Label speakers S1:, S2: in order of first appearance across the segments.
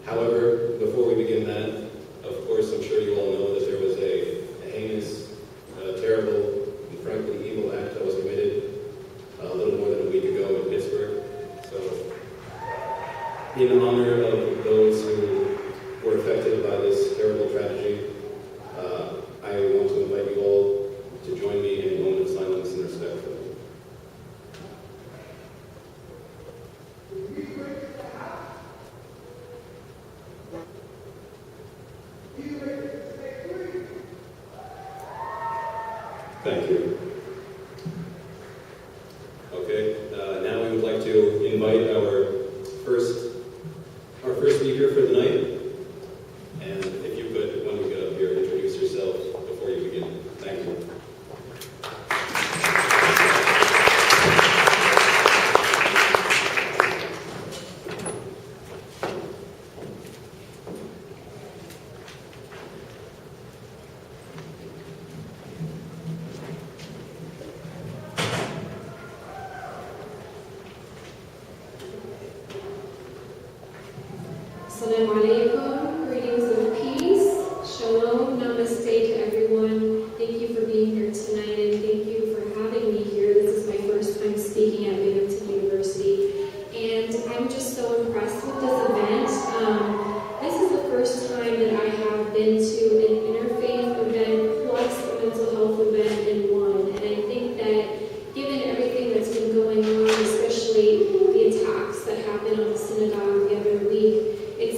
S1: However, before we begin that, of course, I'm sure you all know that there was a heinous, terrible, and frankly evil act that was committed a little more than a week ago in Pittsburgh. So, in honor of those who were affected by this terrible tragedy, I want to invite you all to join me in a moment of silence and respect for them. Thank you. Okay, now we would like to invite our first speaker for the night. And if you could, when you get up here, introduce yourself before you begin. Thank you.
S2: Assalamu alaikum, greetings of peace, shalom, namaste to everyone. Thank you for being here tonight and thank you for having me here. This is my first time speaking at Binghamton University and I'm just so impressed with this event. This is the first time that I have been to an interfaith event plus a mental health event in one, and I think that given everything that's been going on, especially the attacks that happened on the synagogue the other week, it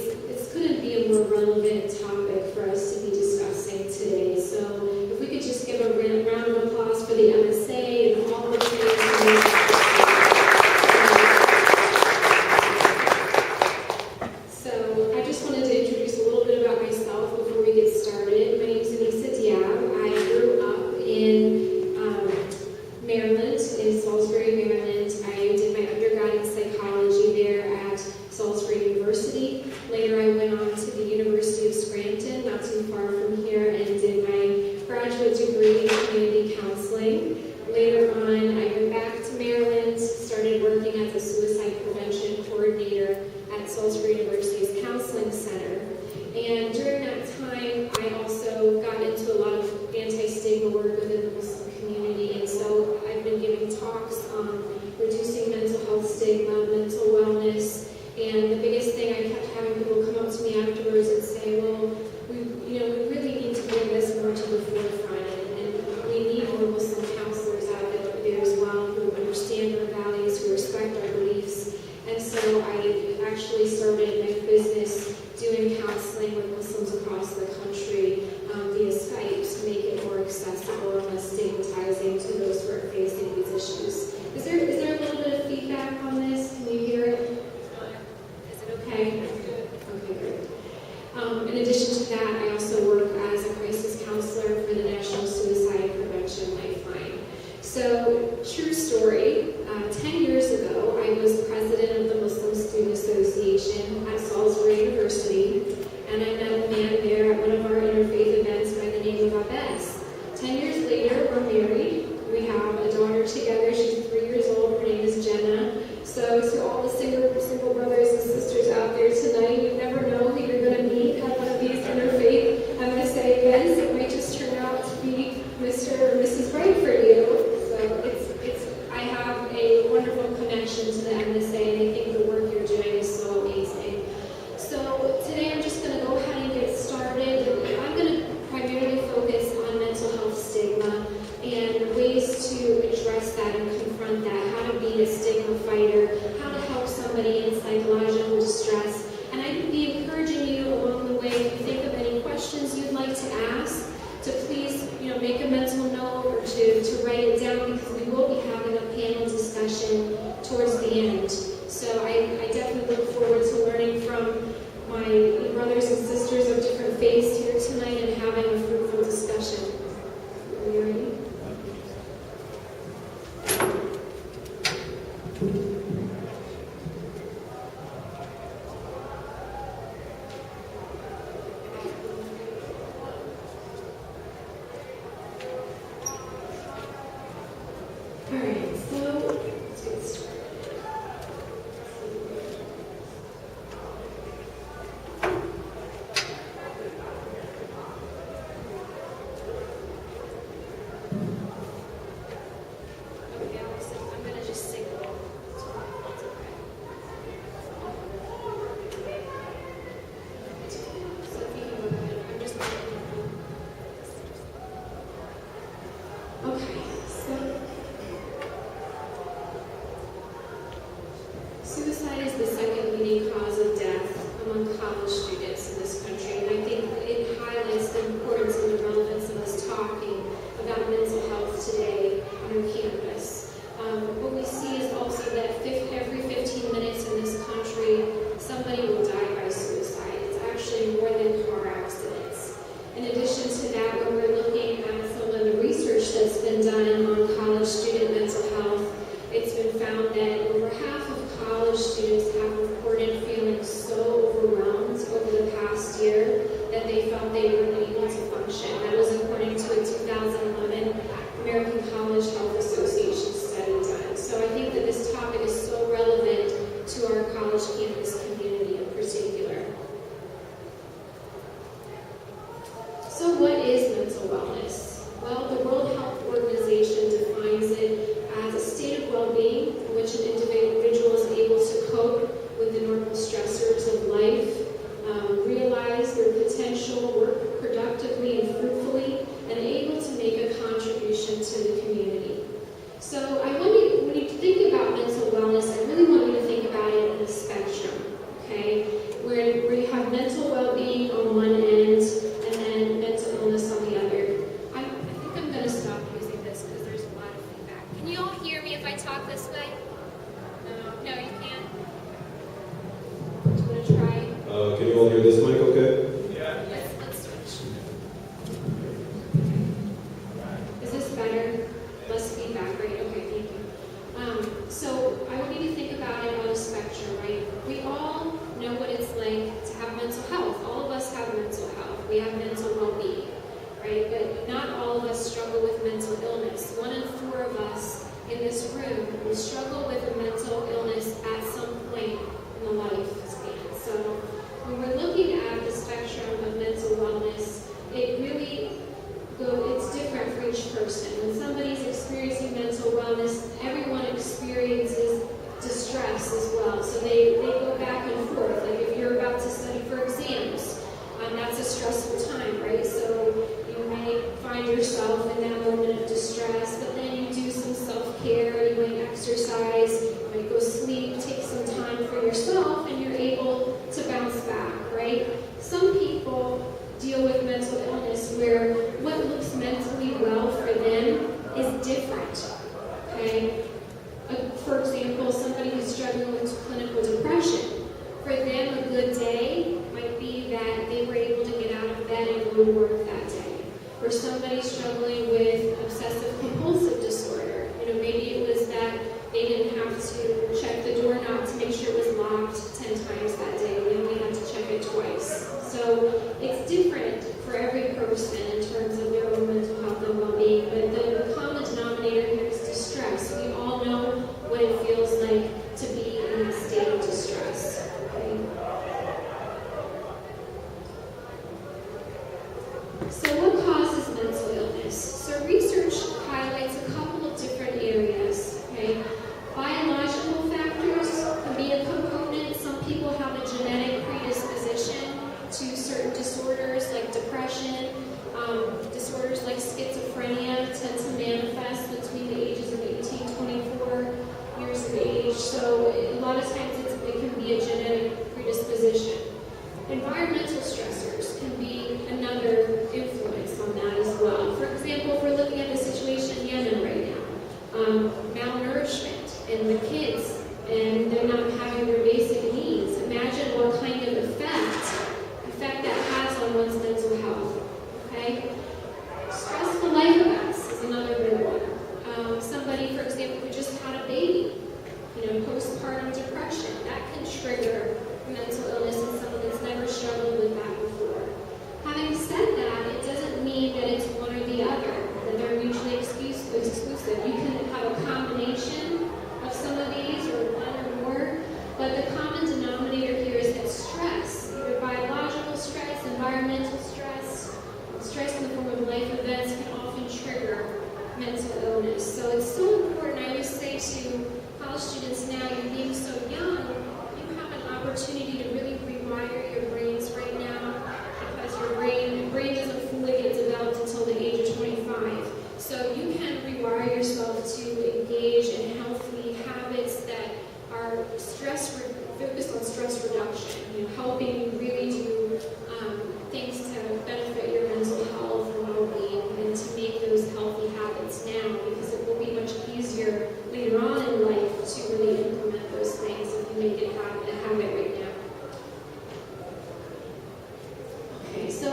S2: couldn't be a more relevant topic for us to be discussing today. So if we could just give a round of applause for the MSA and all the trainers. So I just wanted to introduce a little bit about myself before we get started. My name is I grew up in Maryland, in Salisbury, Maryland. I did my undergrad in psychology there at Salisbury University. Later, I went on to the University of Scranton, not too far from here, and did my graduate degree in community counseling. Later on, I went back to Maryland, started working as a suicide prevention coordinator at Salisbury University's Counseling Center. And during that time, I also got into a lot of anti-stigma work within the Muslim community, and so I've been giving talks on reducing mental health stigma, mental wellness. And the biggest thing, I kept having people come up to me afterwards and say, well, we really need to bring this more to the forefront, and we need more Muslim counselors out there as well who understand our values, who respect our beliefs. And so I actually started my business doing counseling with Muslims across the country via Skype to make it more accessible and less stigmatizing to those who are facing these issues. Is there a little bit of feedback on this? Can you hear it? Okay. Okay, great. In addition to that, I also work as a crisis counselor for the National Suicide Prevention Lifeline. So, true story, 10 years ago, I was president of the Muslim Student Association at Salisbury University, and I met a man there at one of our interfaith events by the name of Abbas. 10 years later, we're married. We have a daughter together. She's 3 years old. Her name is Jenna. So to all the single brothers and sisters out there tonight, you never know who you're going to meet at one of these interfaith MSA events. It might just turn out to be Mr. or Mrs. Right for you. So I have a wonderful connection to the MSA, and I think the work you're doing is so amazing. So today I'm just going to go ahead and get started. I'm going to primarily focus on mental health stigma and ways to address that and confront that, how to be a stigma fighter, how to help somebody in psychological distress. And I'd be encouraging you along the way, if you think of any questions you'd like to ask, to please make a mental note or to write it down, because we will be having a panel discussion towards the end. So I definitely look forward to learning from my brothers and sisters of different faiths here tonight and having a fruitful discussion. Are you ready? Alright, so let's get started. students in this country, and I think it highlights the importance and the relevance of us talking about mental health today on our campus. What we see is also that every 15 minutes in this country, somebody will die by suicide. It's actually more than car accidents. In addition to that, when we're looking at some of the research that's been done on college student mental health, it's been found that over half of college students have reported feeling so overwhelmed over the past year that they felt they weren't able to function. That was according to a 2011 American College Health Association study done. So I think that this topic is so relevant to our college campus community in particular. So what is mental wellness? Well, the World Health Organization defines it as a state of well-being in which an individual is able to cope with the normal stressors of life, realize their potential, work productively and fruitfully, and able to make a contribution to the community. So when you think about mental wellness, I really want you to think about it in a spectrum, okay? Where you have mental well-being on one end and then mental illness on the other. I think I'm going to stop using this because there's a lot of feedback. Can you all hear me if I talk this way? No, you can't? Do you want to try?
S1: Can you all hear this mic okay?
S2: Let's switch. Is this better? Less feedback, right? Okay, thank you. So I want you to think about it on a spectrum, right? We all know what it's like to have mental health. All of us have mental health. We have mental well-being, right? But not all of us struggle with mental illness. 1 in 4 of us in this room will struggle with a mental illness at some point in the lifespan. So when we're looking at the spectrum of mental wellness, it's different for each person. When somebody's experiencing mental wellness, everyone experiences distress as well. So they go back and forth. Like if you're about to study for exams, that's a stressful time, right? So you may find yourself in that moment of distress, but then you do some self-care, you might exercise, you might go sleep, take some time for yourself, and you're able to bounce back, right? Some people deal with mental illness where what looks mentally well for them is different, okay? For example, somebody who's struggling with clinical depression, for them a good day might be that they were able to get out of bed and go to work that day. For somebody struggling with obsessive compulsive disorder, maybe it was that they didn't have to check the doorknob to make sure it was locked 10 times that day. They only had to check it twice. So it's different for every person in terms of their own mental health and well-being, but the common denominator here is distress. We all know what it feels like to be in a state of distress. Okay? So what causes mental illness? So research highlights a couple of different areas. Okay? Biological factors can be a component. Some people have a genetic predisposition to certain disorders like depression. Disorders like schizophrenia tend to manifest between the ages of 18 and 24 years of age. So a lot of times it can be a genetic predisposition. Environmental stressors can be another influence. So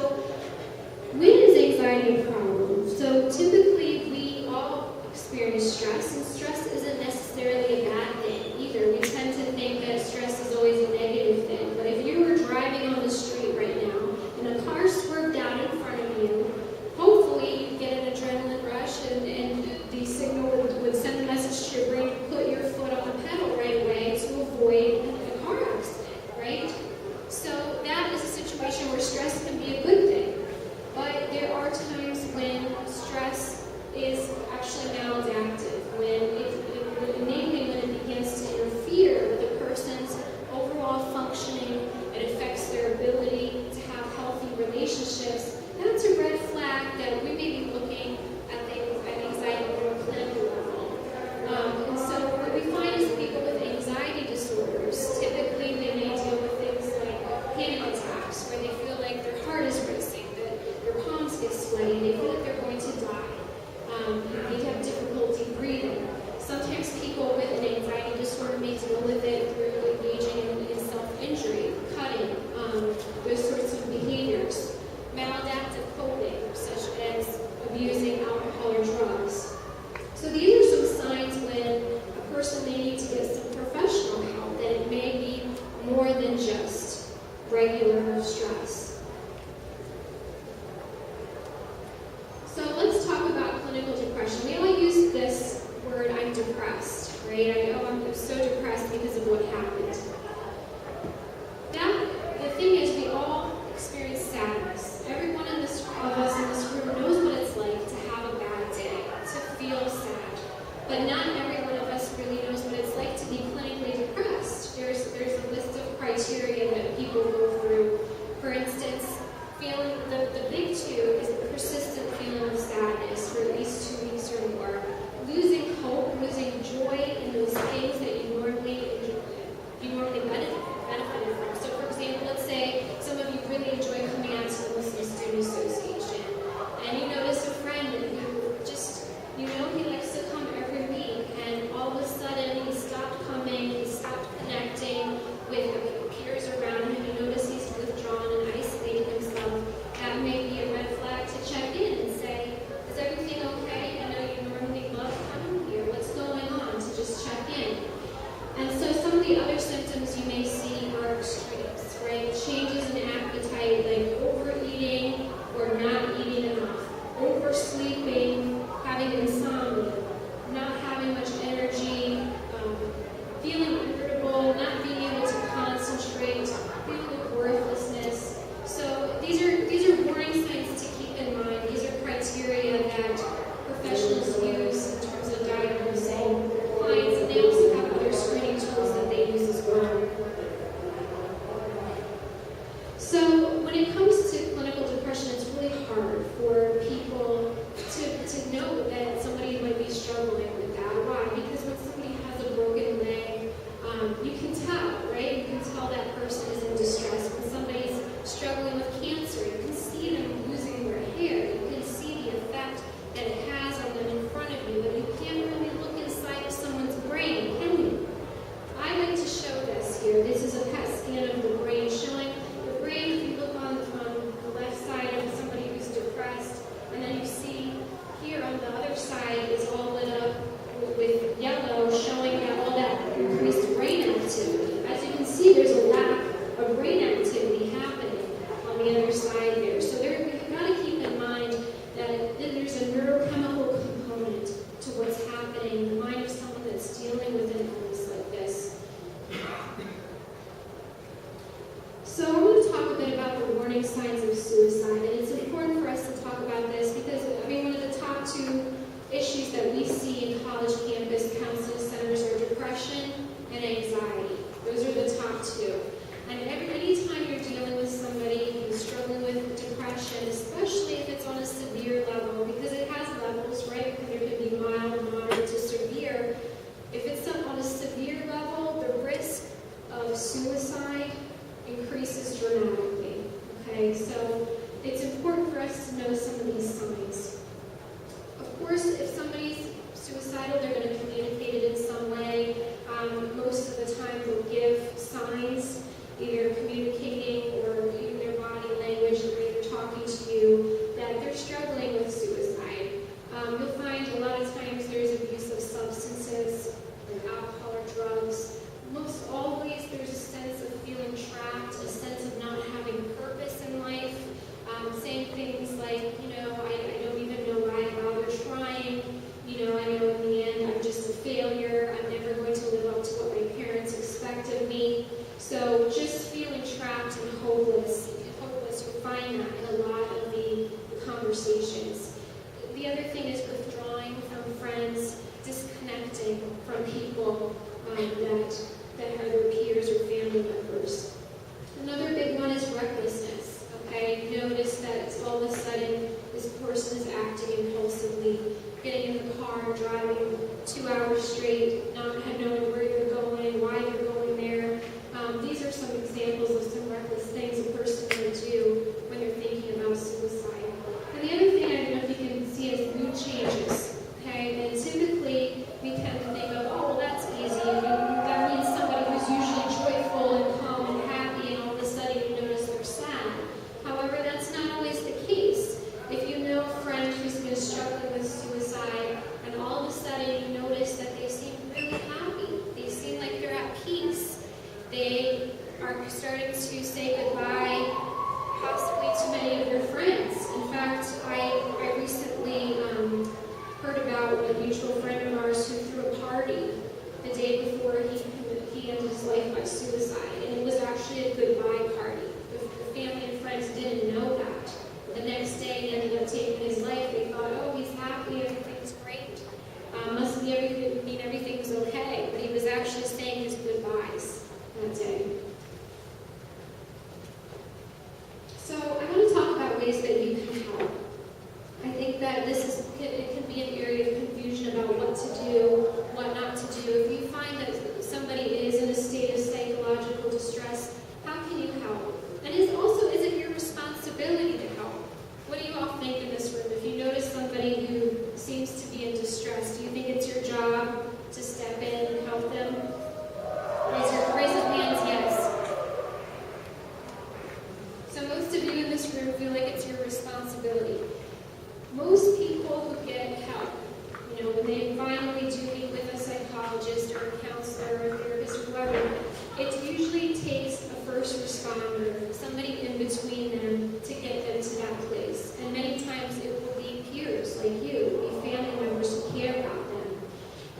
S2: when is anxiety a problem? So typically we all experience stress, and stress isn't necessarily a bad thing either. We tend to think that stress is always a negative thing, but if you were driving on the street right now and a car swerved out in front of you, hopefully you get an adrenaline rush and the signal would send a message to your brain to put your foot on the pedal right away to avoid a car accident, right? So that is a situation where stress can be a good thing. But there are times when stress is actually maladaptive, namely when it begins to interfere with a person's overall functioning, it affects their ability to have healthy relationships. That's a red flag that we may be looking at anxiety on a clinical level. And so what we find is people with anxiety disorders, typically they may deal with things like panic attacks, where they feel like their heart is racing, that their palms get sweaty, they feel like they're going to die. They have difficulty breathing. Sometimes people with an anxiety disorder may deal with it through engaging in self-injury, cutting, those sorts of behaviors. Maladaptive coping, such as abusing alcohol or drugs. So these are some signs when a person may need to get some professional help, that it may be more than just regular stress. So let's talk about clinical depression. We all use this word, I'm depressed, right? I'm so depressed because of what happened. The thing is, we all experience sadness. Every one of us in this room knows what it's like to have a bad day, to feel sad. But not every one of us really knows what it's like to be clinically depressed. There's a list of criteria that people go through. For instance, feeling the big two is the persistent feeling of sadness for at least 2 weeks or more. Losing hope, losing joy in those things that you normally benefited from. So for example, let's say some of you really enjoy coming out to the Muslim Student Association, and you notice a friend who just, he likes to come every week, and all of a sudden he stopped coming, he stopped connecting with the peers around him, you notice he's withdrawn and isolated himself. That may be a red flag to check in and say, is everything okay? I know you normally love coming here. What's going on? To just check in. And so some of the other symptoms you may see are extremes, right? Changes in appetite, like overeating or not eating enough, oversleeping, having insomnia, not having much energy, feeling irritable, not being able to concentrate, feeling of worthlessness. So these are warning signs to keep in mind. These are criteria that professionals use in terms of diagnosing clients, and they also have other screening tools that they use as well. So when it comes to clinical depression, it's really hard for people to know that somebody might be struggling with that. Why? Because when somebody has a broken leg, you can tell, right? You can tell that person is in distress. When somebody's struggling with cancer, you can see them losing their hair. You can see the effect that it has on them in front of you, but you can't really look inside of someone's brain, can you? I like to show this here. This is a PET scan of the brain, showing the brain. If you look on the left side of somebody who's depressed, and then you see here on the other side is all lit up The other thing is withdrawing from friends, disconnecting from people that are their peers or family members. Another big one is recklessness. Okay, notice that all of a sudden this person is acting impulsively, getting in the car, driving 2 hours straight, not knowing where you're going, why you're going there. These are some examples of some reckless things a person can do when they're thinking about suicide. And the other thing I don't know if you can see is mood changes. Okay, and typically we tend to think of, oh, well, that's easy. That means somebody who's usually joyful and calm and happy, and all of a sudden you notice they're sad. However, that's not always the case. If you know a friend who's been struggling with suicide, and all of a sudden you notice that they seem really happy, they seem like they're at peace, they are starting to say goodbye possibly to many of their friends. In fact, I recently heard about a mutual friend of ours who threw a party the day before he ended his life by suicide, and it was actually a goodbye party. The family and friends didn't know that. The next day he ended up taking his life. They thought, oh, he's happy, everything's great. Must be everything's okay. But he was actually saying his goodbyes that day. So I want to talk about ways that you can help. I think that it can be an area of confusion about what to do, what not to do. If you find that somebody is in a state of psychological distress, how can you help? And is it your responsibility to help? What do you all think in this room? If you notice somebody who seems to be in distress, do you think it's your job to step in and help them? Raise your hands, yes. So most of you in this room feel like it's your responsibility. Most people who get help, when they finally do meet with a psychologist or a counselor or a therapist or whoever, it usually takes a first responder, somebody in between them, to get them to that place. And many times it will be peers like you, it will be family members who care about them.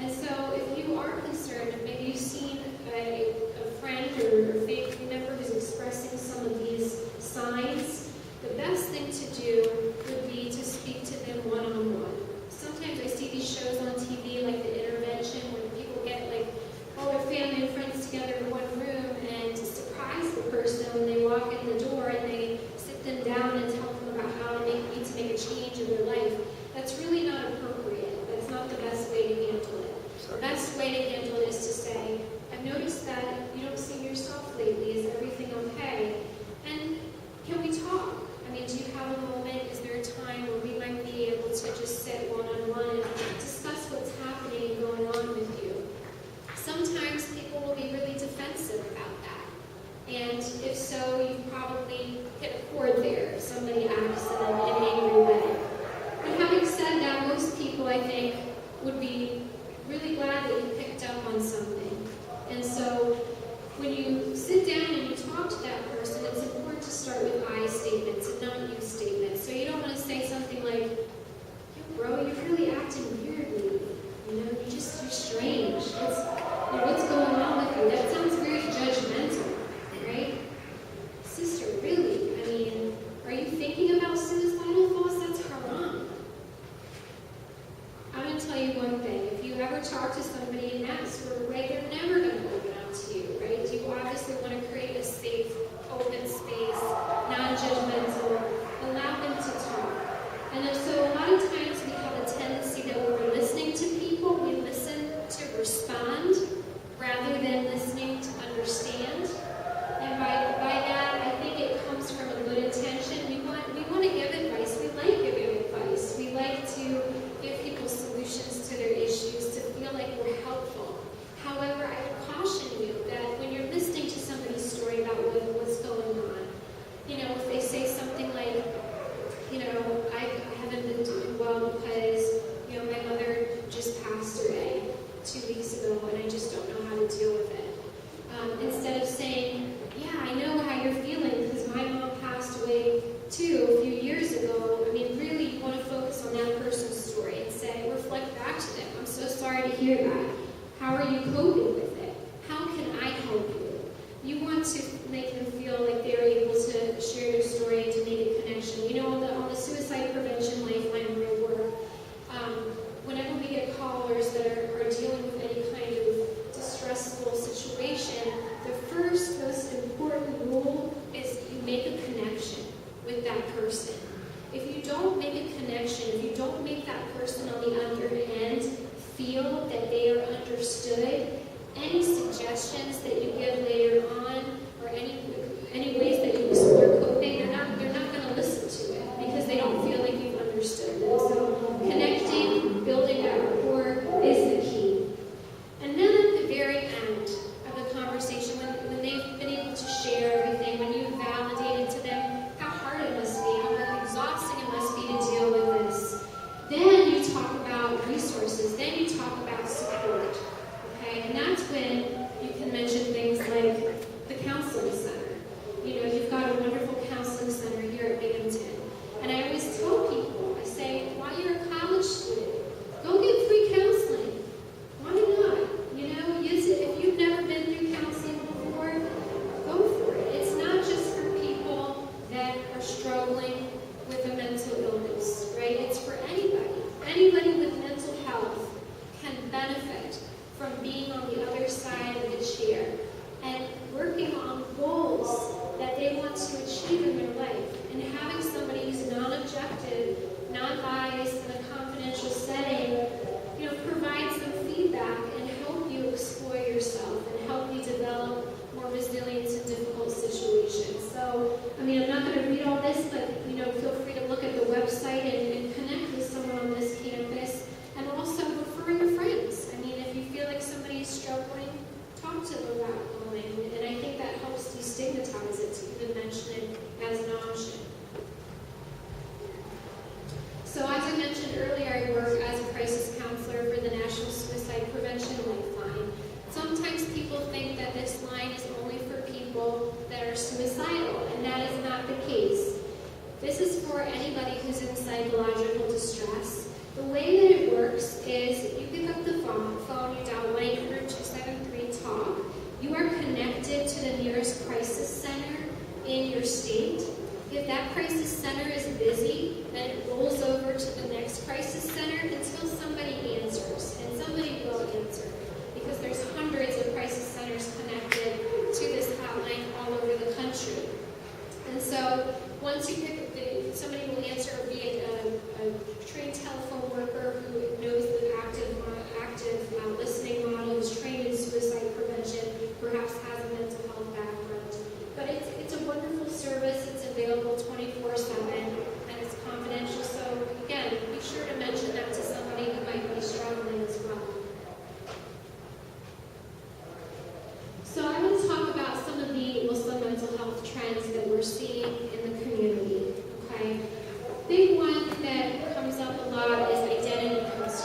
S2: And so if you are concerned, if maybe you've seen a friend or a family member who's expressing some of these signs, the best thing to do would be to speak to them one-on-one. Sometimes I see these shows on TV like The Intervention, where people get all their family and friends together in one room and surprise the person when they walk in the door, and they sit them down and tell them about how they need to make a change in their life. That's really not appropriate. That's not the best way to handle it. The best way to handle it is to say, I've noticed that you don't seem yourself lately. Is everything okay? And can we talk? Do you have a moment? Is there a time where we might be able to just sit one-on-one and discuss what's happening and going on with you? Sometimes people will be really defensive about that. And if so, you've probably hit a chord there if somebody acts in an angry way. But having said that, most people, I think, would be really glad that you picked up on something. And so when you sit down and you talk to that person, it's important to start with I statements and not you statements. So you don't want to say something like, yo, bro, you're really acting weirdly. You're strange. What's going on with you? That sounds very judgmental, right? Sister, really? Are you thinking about suicidal thoughts? That's haram. I'm going to tell you one thing. If you ever talk to somebody in that sort of way, they're never going to open up to you, right? You obviously want to create a safe, open space, non-judgmental, allow them to talk. And so a lot of times we have a tendency that when we're listening to people, we listen to respond rather than listening to understand. And by that, I think it comes from a good intention. We want to give advice. We like giving advice. We like to give people solutions to their issues, to feel like we're helpful. However, I would caution you that when you're listening to somebody's story about what's going on, if they say something like, I haven't been doing well because, my mother just passed away 2 weeks ago and I just don't know how to deal with it. Instead of saying, yeah, I know how you're feeling because my mom passed away too a few years ago. Really you want to focus on that person's story and say, reflect back to them. I'm so sorry to hear that. How are you coping with it? How can I help you? You want to make them feel like they're able to share their story and to make a connection. On the suicide prevention lifeline where I work, with that person. If you don't make a connection, if you don't make that person on the other end feel that they are understood, any suggestions that you give later on, or any ways that you explore coping, they're not going to listen to it because they don't feel like you've understood them. So connecting, building that rapport is the key. And then at the very end of the conversation, when they've been able to share everything, when you've validated to them how hard it must be, how exhausting it must be to deal with this, then you talk about resources, then you talk about support. Okay? And that's when you can mention things like the counseling center. You know, you've got a wonderful counseling center here at Binghamton. And I always tell people, I say, while you're a college student, go get free counseling. Why not? You know, use it. If you've never been through counseling before, go for it. It's not just for people that are struggling with a mental illness, right? It's for anybody. Anybody with mental health can benefit from being on the other side of the chair and working on goals that they want to achieve in their life, and having somebody who's non-objective, non-biased, in a confidential setting, you know, provide some feedback and help you explore yourself and help you develop more resilience in difficult situations. So, I mean, I'm not going to read all this, but, you know, feel free to look at the website and connect with someone on this campus, and also refer your friends. I mean, if you feel like somebody is struggling, talk to them about bullying, and I think that helps destigmatize it to even mention it as an option. So as I mentioned earlier, I work as a crisis counselor for the National Suicide Prevention Lifeline. Sometimes people think that this line is only for people that are suicidal, and that is not the case. This is for anybody who's in psychological distress. The way that it works is you pick up the phone, you dial 900-273-TALK. You are connected to the nearest crisis center in your state. If that crisis center is busy, then it rolls over to the next crisis center until somebody answers, and somebody will answer, because there's hundreds of crisis centers connected to this hotline all over the country. And so once you pick up somebody will answer, be it a trained telephone worker who knows the active listening model, is trained in suicide prevention, perhaps has a mental health background. But it's a wonderful service. It's available 24/7, and it's confidential. So again, be sure to mention that to somebody who might be struggling as well. So I want to talk about some of the Muslim mental health trends that we're seeing in the community. Okay, big one that comes up a lot is identity concerns.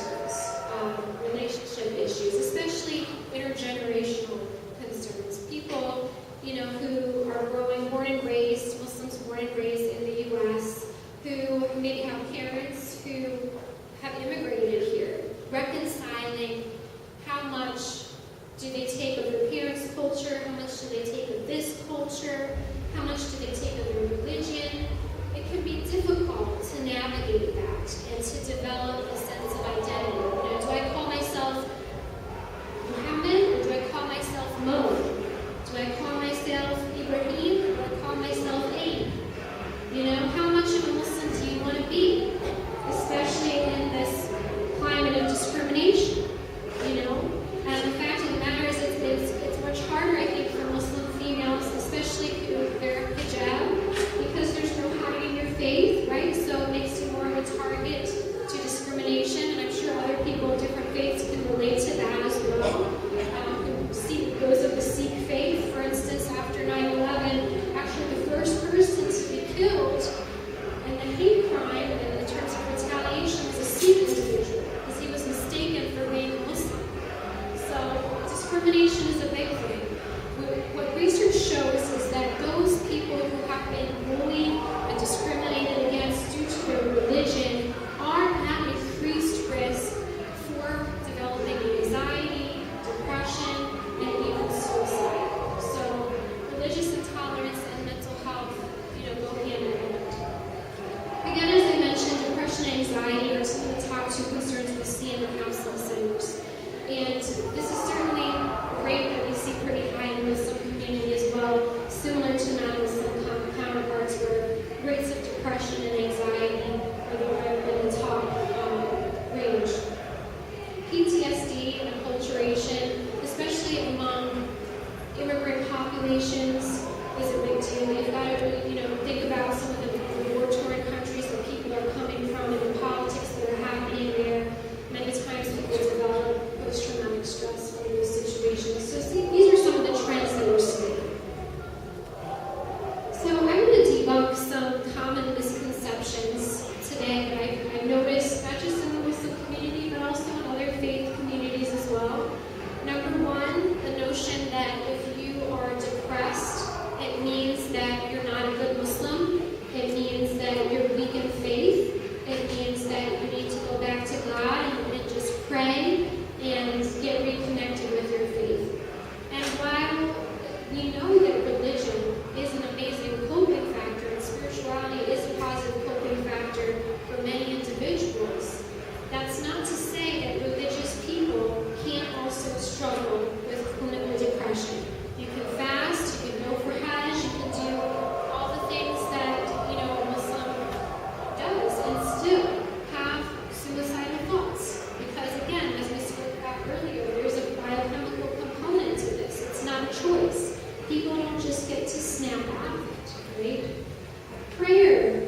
S2: prayer,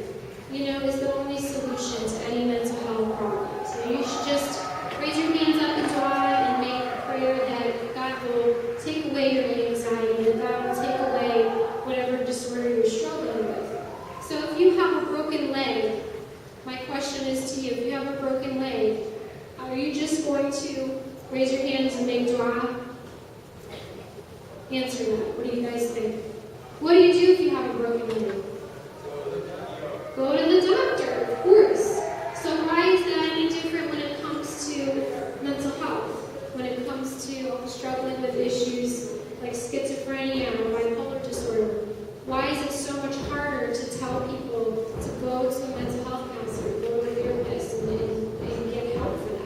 S2: is the only solution to any mental health problem. So you should just raise your hands up in dua and make a prayer that God will take away your anxiety, that God will take away whatever disorder you're struggling with. So if you have a broken leg, my question is to you, if you have a broken leg, are you just going to raise your hands and make dua? Answer that. What do you guys think? What do you do if you have a broken leg? Go to the doctor, of course. So why is that any different when it comes to mental health? When it comes to struggling with issues like schizophrenia or bipolar disorder? Why is it so much harder to tell people to go to a mental health counselor, go to a therapist, and get help for that?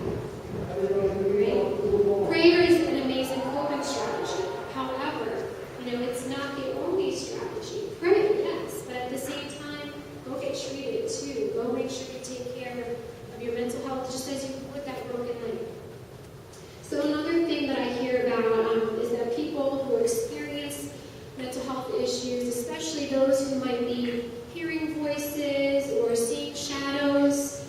S2: Right? Prayer is an amazing coping strategy. However, it's not the only strategy. Pray, yes, but at the same time, go get treated too. Go make sure you take care of your mental health just as you would that broken leg. So another thing that I hear about is that people who experience mental health issues, especially those who might be hearing voices or seeing shadows,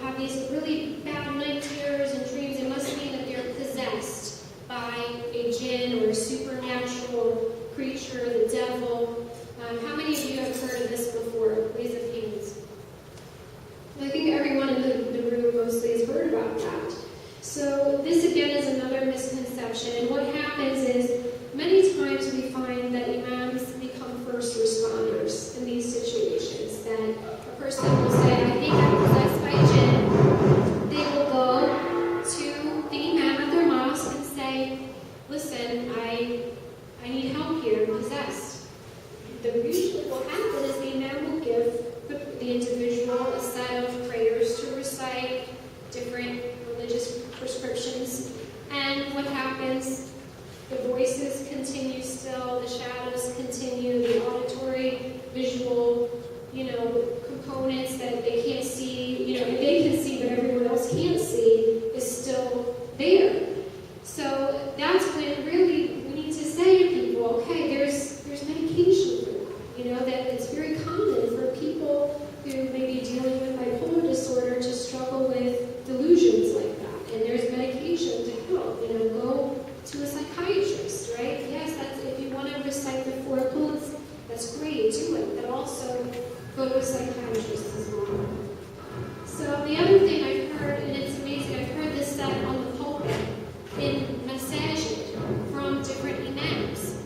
S2: have these really bad night terrors and dreams, it must mean that they're possessed by a jinn or a supernatural creature, the devil. How many of you have heard of this before? Raise of hands. I think everyone in the room mostly has heard about that. So this again is another misconception, and what happens is many times we find that imams become first responders in these situations, that a person will say, I think I'm possessed by a jinn. They will go to the imam at their mosque and say, listen, I need help here, I'm possessed. Usually what will happen is the imam will give the individual a set of prayers to recite, different religious prescriptions, and what happens? The voices continue still, the shadows continue, the auditory, visual, components that they can't see, they can see but everyone else can't see, is still there. So that's when really we need to say to people, okay, there's medication for that. That it's very common for people who may be dealing with bipolar disorder to struggle with delusions like that. And there's medication to help. Go to a psychiatrist, right? Yes, that's if you want to recite the 4 points, that's great, do it. But also go to a psychiatrist as well. So the other thing I've heard, and it's amazing, I've heard this said on the pulpit in masajid from different imams.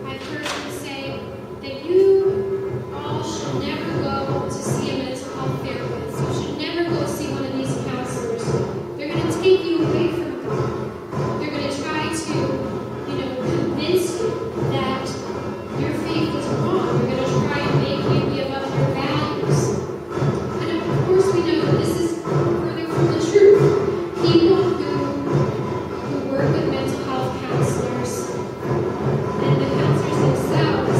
S2: I've heard them say that you all should never go to see a mental health therapist. You should never go see one of these counselors. They're going to take you away from God. They're going to try to, convince you that your faith is wrong. They're going to try and make you give up your values. And of course, we know that this is further from the truth. People who work with mental health counselors and the counselors themselves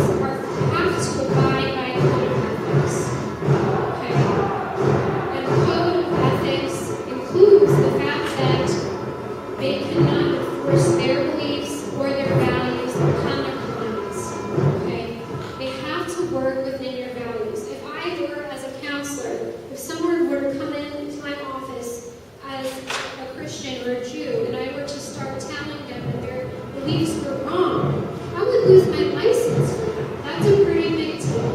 S2: have to abide by a code of ethics. Okay? And the code of ethics includes the fact that they cannot enforce their beliefs or their values upon their clients. Okay? They have to work within your values. If I were, as a counselor, if someone were to come into my office as a Christian or a Jew, and I were to start telling them that their beliefs were wrong, I would lose my license for that. That's a pretty big deal.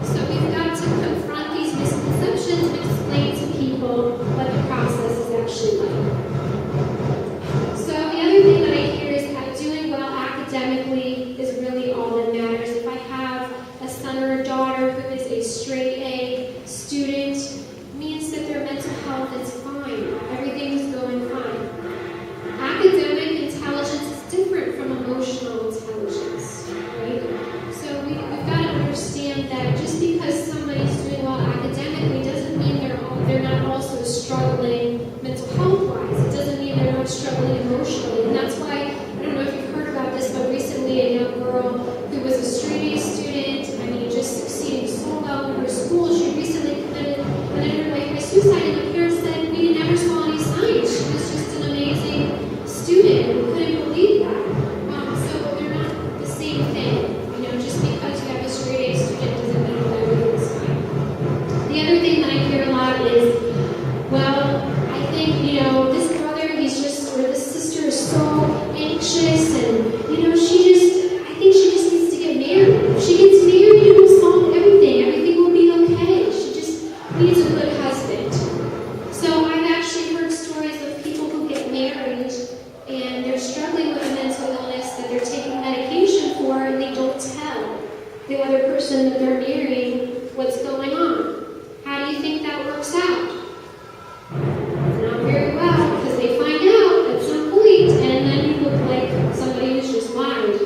S2: So we've got to confront these misconceptions and explain to people what the process is actually like. So the other thing that I hear is that doing well academically is really all that matters. If I have a son or a daughter who is a straight A student, it means that their mental health is fine. Everything is going fine. Academic intelligence is different from emotional intelligence, right? So we've got to understand that just because somebody's doing well academically doesn't mean they're not also struggling mental health-wise. It doesn't mean they're not struggling emotionally. And that's why, I don't know if you've heard about this, but recently a young girl who was a straight A student, just succeeding so well in her school, she recently committed an attempt by suicide, and the parents said, we never saw any signs. She was just an amazing student. We couldn't believe that. So they're not the same thing. Just because you have a straight A student doesn't mean that The other thing that I hear a lot is, well, I think, this brother, or this sister is so anxious, and, I think she just needs to get married. If she gets married, it will solve everything. Everything will be okay. She just needs a good husband. So I've actually heard stories of people who get married, and they're struggling with a mental illness that they're taking medication for, and they don't tell the other person that they're marrying what's going on. How do you think that works out? Not very well, because they find out at some point, and then you look like somebody who's just lied.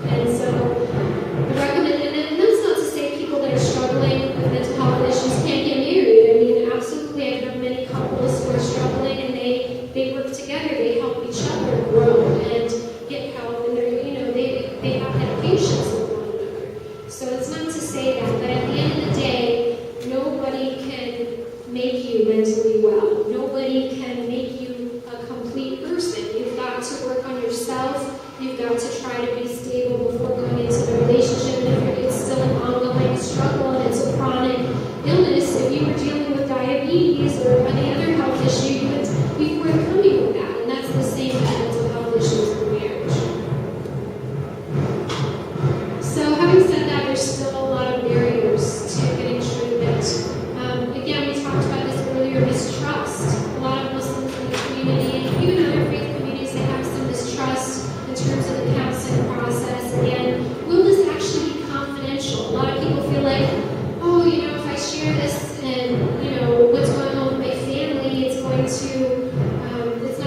S2: And so I recommend, and that's not to say people that are struggling with mental health issues can't get married. I mean, absolutely, I've known many couples who are struggling, and they work together, they help each other grow and get help, and they have that patience with one another. So it's not to say that, but at the end of the day, nobody can make you mentally well. Nobody can make you a complete person. You've got to work on yourself. You've got to try to be stable before going into the relationship. And if it's still an ongoing struggle and it's a chronic illness, if you were dealing with diabetes or any other health issue, you would be forthcoming with that. And that's the same with mental health issues in marriage. So having said that, there's still a lot of barriers to getting treatment. Again, we talked about this earlier, mistrust. A lot of Muslims in the community, and even other faith communities, they have some mistrust in terms of the counseling process. And will this actually be confidential? A lot of people feel like, oh, if I share this and, what's going on with my family, it's not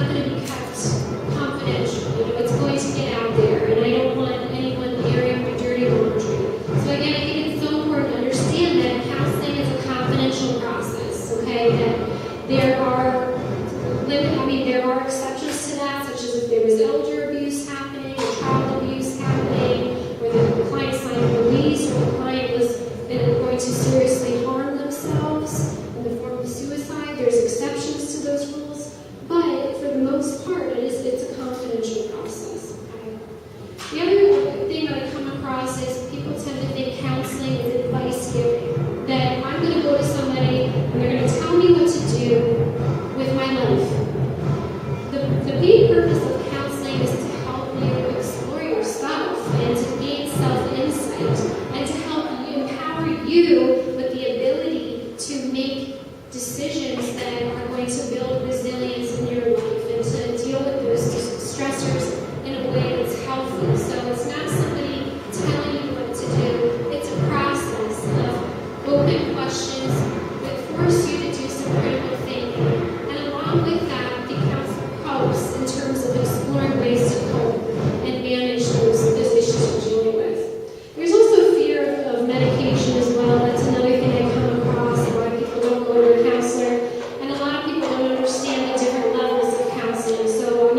S2: going to be kept confidential. It's going to get out there, and I don't want anyone airing my dirty laundry. So again, I think it's so important to understand that counseling is a confidential process, okay? That there are exceptions to that, such as if there was elder abuse happening, or child abuse happening, or the client signed a release, or the client was going to seriously harm themselves in the form of suicide. There's exceptions to those rules, but for the most part, it's a confidential process. Okay? The other thing that I come across is people tend to think counseling is advice giving. That I'm going to go to somebody and they're going to tell me what to do with my life. The main purpose of counseling is to help you explore yourself and to gain self-insight and to help empower you with the ability to make decisions that are going to build resilience in your life and to deal with those stressors in a way that's healthy. So it's not somebody telling you what to do. It's a process of open questions that force you to do some critical thinking. And along with that, the counselor helps in terms of exploring ways to cope and manage those issues you're dealing with. There's also fear of medication as well. That's another thing I come across. A lot of people don't go to a counselor, and a lot of people don't understand the different levels of counseling. So,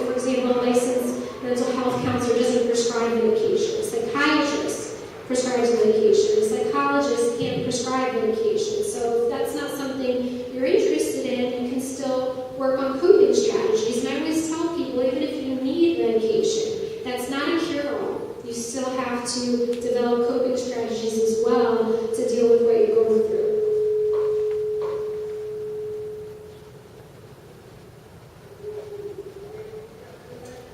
S2: for example, a licensed mental health counselor doesn't prescribe medication. A psychiatrist prescribes medication. A psychologist can't prescribe medication. So if that's not something you're interested in, you can still work on coping strategies. And I always tell people, even if you need medication, that's not a cure-all. You still have to develop coping strategies as well to deal with what you're going through.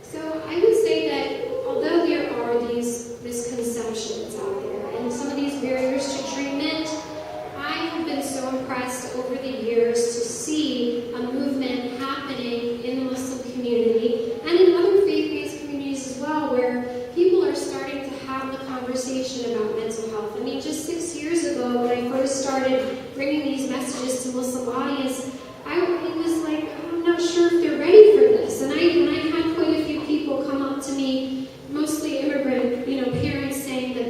S2: So I would say that although there are these misconceptions out there and some of these barriers to treatment, I have been so impressed over the years to see a movement happening in the Muslim community and in other faith-based communities as well, where people are starting to have the conversation about mental health. I mean, just 6 years ago, when I first started bringing these messages to Muslim audience, it was like, I'm not sure if they're ready for this. And I had quite a few people come up to me, mostly immigrant, parents, saying that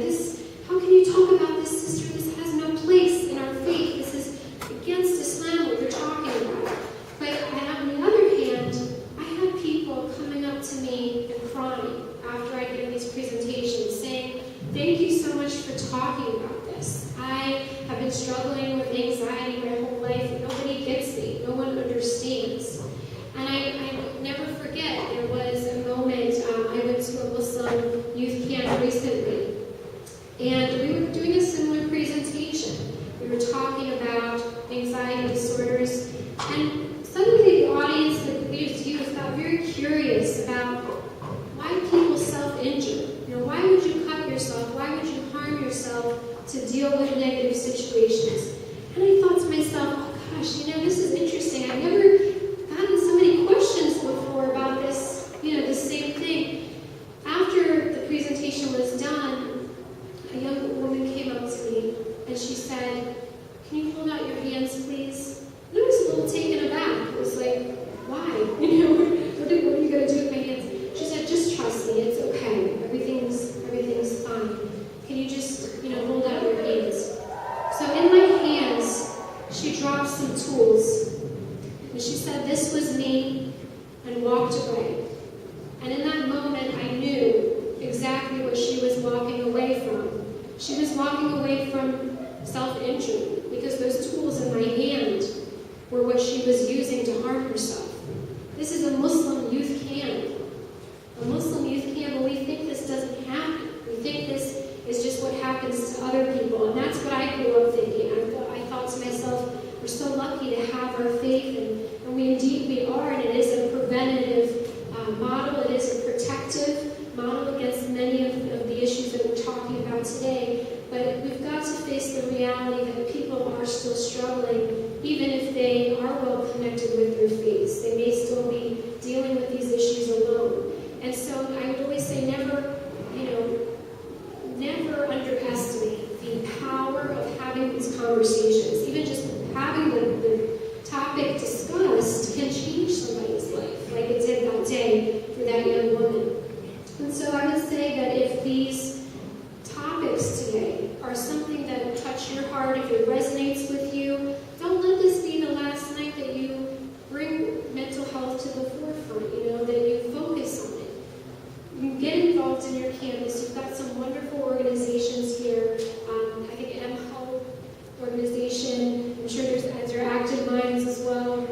S2: how can you talk about this, sister? This has no place in our faith. This is against Islam, what you're talking about. But on the other hand, I had people coming up to me and crying after I gave these presentations, saying, thank you so much for talking about this. I have been struggling with anxiety my whole life, and nobody gets me. No one understands. And I never forget, there was a moment, I went to a Muslim youth camp recently, and we were doing a similar presentation. We were talking about avoid negative situations. And I thought to myself, oh gosh, this is interesting. I've never gotten so many questions before about this, the same thing. After the presentation was done, a young woman came up to me and she said, "Can you hold out your hands, please?" And I was a little taken aback. It was like, why? What are you going to do with my hands? She said, "Just trust me. It's okay. Everything's fine. Can you just, hold out your hands?" So in my hands, she dropped some tools. And she said, "This was me," and walked away. And in that moment, I knew exactly what she was walking away from. She was walking away from self-injury, because those tools in my hand were what she was using to harm herself. This is a Muslim youth camp. A Muslim youth camp, and we think this doesn't happen. We think this is just what happens to other people, and that's what I grew up thinking. I thought to myself, we're so lucky to have our faith, and we are, and it is a preventative model. It is a protective model against many of the issues that we're talking about today. But we've got to face the reality that people are still struggling, even if they are well connected with their faiths. They may still be dealing with these issues alone. And so I would always say never underestimate the power of having these conversations. Even just having the topic discussed can change somebody's life, like it did that day for that young woman. And so I would say that if these topics today are something that touch your heart, if it resonates with you, don't let this be the last night that you bring mental health to the forefront, that you focus on it. You get involved in your campus. You've got some wonderful organizations here. I think M-Health organization. I'm sure there are Active Minds as well.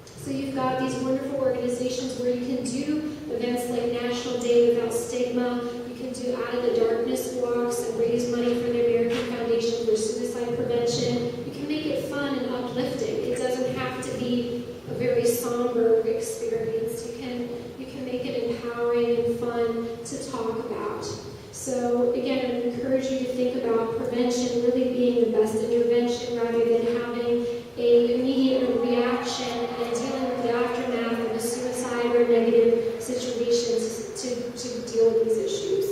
S2: So you've got these wonderful organizations where you can do events like National Day Without Stigma. You can do Out of the Darkness walks and raise money for the American Foundation for Suicide Prevention. You can make it fun and uplifting. It doesn't have to be a very somber experience. You can make it empowering and fun to talk about. So again, I would encourage you to think about prevention really being the best intervention rather than having an immediate reaction and dealing with the aftermath of a suicide or negative situations to deal with these issues.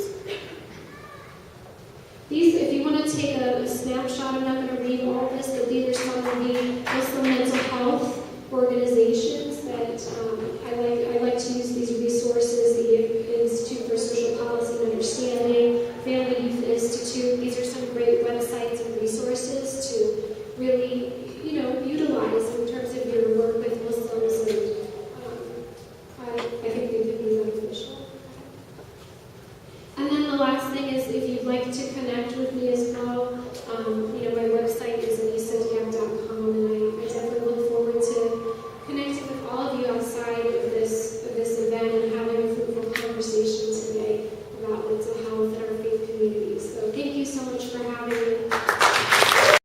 S2: If you want to take a snapshot, I'm not going to read all of this, but these are some of the Muslim mental health organizations that I like to use these resources, the Institute for Social Policy and Understanding, Family Youth Institute. These are some great websites and resources to really, utilize in terms of your work with Muslims, and I think they could be beneficial. And then the last thing is, if you'd like to connect with me